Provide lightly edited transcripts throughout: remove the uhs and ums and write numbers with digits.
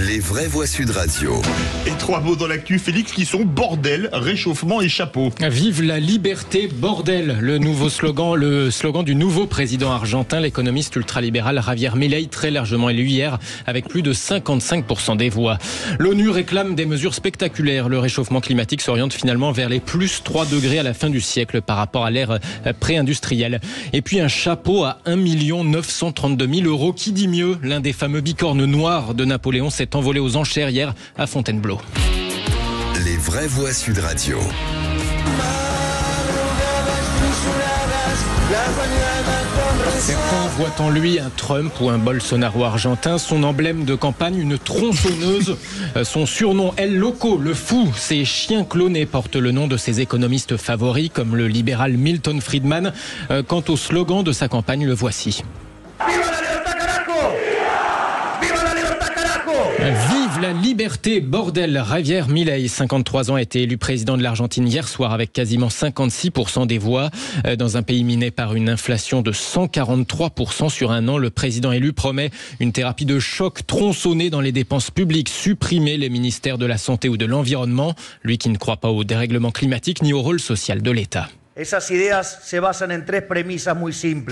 Les vraies voix Sud Radio. Et trois mots dans l'actu, Félix, qui sont bordel, réchauffement et chapeau. Vive la liberté, bordel. Le slogan du nouveau président argentin, l'économiste ultralibéral Javier Milei, très largement élu hier, avec plus de 55% des voix. L'ONU réclame des mesures spectaculaires. Le réchauffement climatique s'oriente finalement vers les plus 3 degrés à la fin du siècle par rapport à l'ère pré-industrielle. Et puis un chapeau à 1 932 000 €. Qui dit mieux? L'un des fameux bicornes noirs de Napoléon s'est envolé aux enchères hier à Fontainebleau. Les vraies voix Sud Radio. Certains voient en lui un Trump ou un Bolsonaro argentin. Son emblème de campagne, une tronçonneuse. Son surnom, El Loco, le fou. Ses chiens clonés portent le nom de ses économistes favoris, comme le libéral Milton Friedman. Quant au slogan de sa campagne, le voici. Vive la liberté, bordel. Javier Milei, 53 ans, a été élu président de l'Argentine hier soir avec quasiment 56% des voix. Dans un pays miné par une inflation de 143% sur un an, le président élu promet une thérapie de choc, tronçonner dans les dépenses publiques, supprimer les ministères de la Santé ou de l'Environnement. Lui qui ne croit pas au dérèglement climatique ni au rôle social de l'État.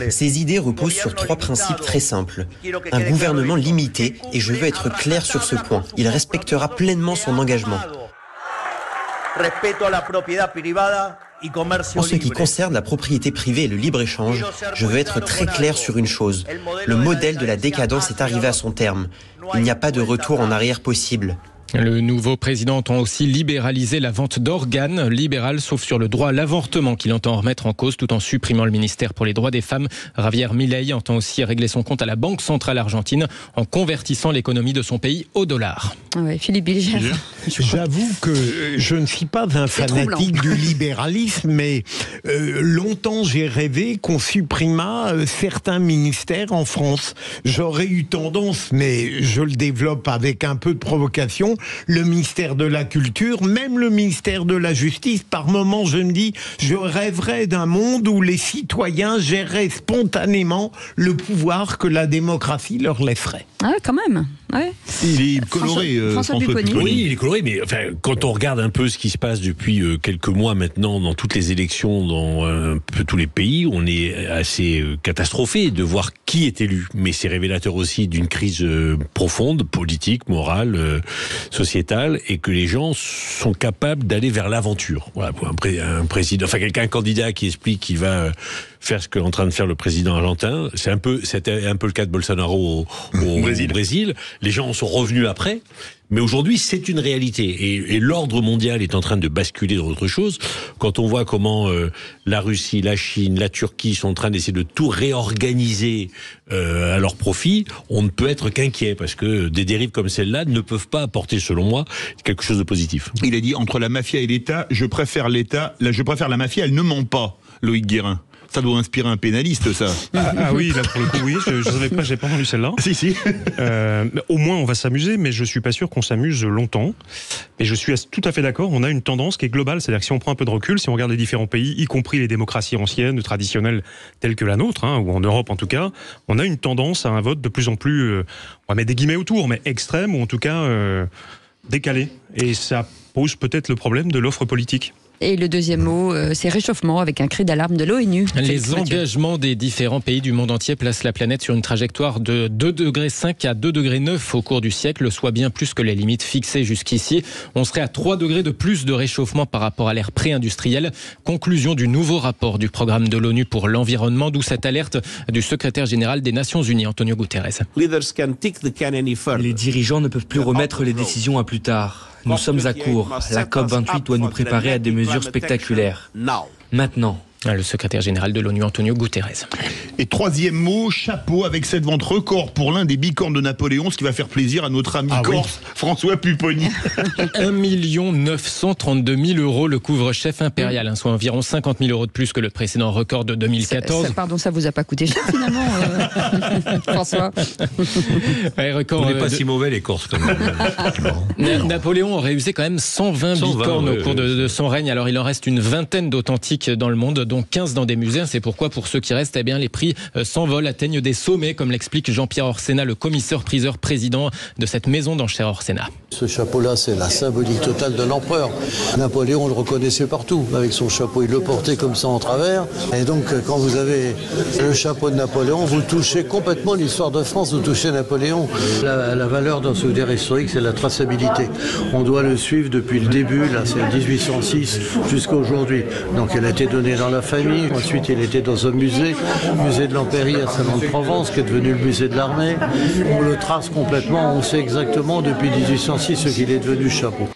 Ces idées reposent sur 3 principes très simples. Un gouvernement limité, et je veux être clair sur ce point, il respectera pleinement son engagement. En ce qui concerne la propriété privée et le libre-échange, je veux être très clair sur une chose. Le modèle de la décadence est arrivé à son terme. Il n'y a pas de retour en arrière possible. Le nouveau président entend aussi libéraliser la vente d'organes, libéral sauf sur le droit à l'avortement qu'il entend remettre en cause tout en supprimant le ministère pour les droits des femmes. Javier Milei entend aussi régler son compte à la Banque centrale argentine en convertissant l'économie de son pays au dollar. Oui, Philippe Bilger. J'avoue que je ne suis pas un fanatique du libéralisme, mais longtemps j'ai rêvé qu'on supprimât certains ministères en France. J'aurais eu tendance, mais je le développe avec un peu de provocation, le ministère de la Culture, même le ministère de la Justice. Par moments, je me dis, je rêverais d'un monde où les citoyens géreraient spontanément le pouvoir que la démocratie leur laisserait. Ah, quand même. Ouais. Il est coloré, François Pupponi. Oui, il est coloré, mais enfin, quand on regarde un peu ce qui se passe depuis quelques mois maintenant dans toutes les élections dans un peu tous les pays, on est assez catastrophé de voir qui est élu. Mais c'est révélateur aussi d'une crise profonde, politique, morale, sociétale, et que les gens sont capables d'aller vers l'aventure. Voilà, pour un président, enfin un candidat qui explique qu'il va faire ce qu'est en train de faire le président argentin. C'était un peu le cas de Bolsonaro au Brésil. Les gens en sont revenus après. Mais aujourd'hui, c'est une réalité. Et l'ordre mondial est en train de basculer dans autre chose. Quand on voit comment la Russie, la Chine, la Turquie sont en train d'essayer de tout réorganiser à leur profit, on ne peut être qu'inquiet. Parce que des dérives comme celle-là ne peuvent pas apporter, selon moi, quelque chose de positif. Il a dit, entre la mafia et l'État, je préfère la mafia, elle ne ment pas, Loïc Guérin. Ça doit inspirer un pénaliste, ça. Ah oui, là pour le coup, oui, je savais pas, j'ai pas entendu celle-là. Si. Au moins, on va s'amuser, mais je suis pas sûr qu'on s'amuse longtemps. Et je suis tout à fait d'accord, on a une tendance qui est globale, c'est-à-dire que si on prend un peu de recul, si on regarde les différents pays, y compris les démocraties anciennes, traditionnelles, telles que la nôtre, ou en Europe en tout cas, on a une tendance à un vote de plus en plus, on va mettre des guillemets autour, mais extrême, ou en tout cas décalé. Et ça pose peut-être le problème de l'offre politique. Et le deuxième mot, c'est réchauffement, avec un cri d'alarme de l'ONU. Les engagements des différents pays du monde entier placent la planète sur une trajectoire de 2,5 degrés à 2,9 degrés au cours du siècle, soit bien plus que les limites fixées jusqu'ici. On serait à 3 degrés de plus de réchauffement par rapport à l'ère pré-industrielle. Conclusion du nouveau rapport du programme de l'ONU pour l'environnement, d'où cette alerte du secrétaire général des Nations Unies, Antonio Guterres. Les dirigeants ne peuvent plus remettre les décisions à plus tard. Nous sommes à court. La COP28 doit nous préparer à des mesures spectaculaires. Maintenant. Le secrétaire général de l'ONU, Antonio Guterres. Et troisième mot, chapeau, avec cette vente record pour l'un des bicornes de Napoléon, ce qui va faire plaisir à notre ami corse, François Pupponi. 1 932 000 € le couvre-chef impérial, soit environ 50 000 € de plus que le précédent record de 2014. Ça vous a pas coûté cher finalement, François. Record, on n'est pas si mauvais les Corses quand même. Napoléon aurait usé quand même 120 bicornes au cours de son règne, alors il en reste une vingtaine d'authentiques dans le monde, dont 15 dans des musées. C'est pourquoi, pour ceux qui restent, les prix s'envolent, atteignent des sommets, comme l'explique Jean-Pierre Orsena, le commissaire-priseur président de cette maison d'enchères Orsena. Ce chapeau-là, c'est la symbolique totale de l'empereur. Napoléon, on le reconnaissait partout. Avec son chapeau, il le portait comme ça en travers. Et donc, quand vous avez le chapeau de Napoléon, vous touchez complètement l'histoire de France, vous touchez Napoléon. La valeur d'un souvenir historique, c'est la traçabilité. On doit le suivre depuis le début, là c'est 1806 jusqu'à aujourd'hui. Donc elle a été donnée dans la famille, ensuite il était dans un musée, le musée de l'Empérie à Salon-de-Provence, qui est devenu le musée de l'armée. On le trace complètement, on sait exactement depuis 1806 ce qu'il est devenu ce chapeau.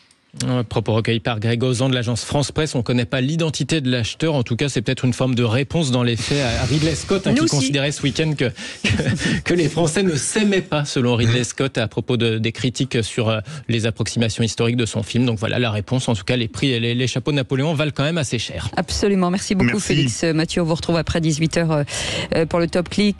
Propos recueillis par Greg Ozan de l'agence France Presse. On ne connaît pas l'identité de l'acheteur. En tout cas, c'est peut-être une forme de réponse dans les faits à Ridley Scott, qui considérait ce week-end que les Français ne s'aimaient pas, selon Ridley Scott, à propos des critiques sur les approximations historiques de son film. Donc voilà la réponse. En tout cas, les prix et les chapeaux de Napoléon valent quand même assez cher. Absolument. Merci beaucoup, Félix. Mathieu, on vous retrouve après 18h pour le Top Clic.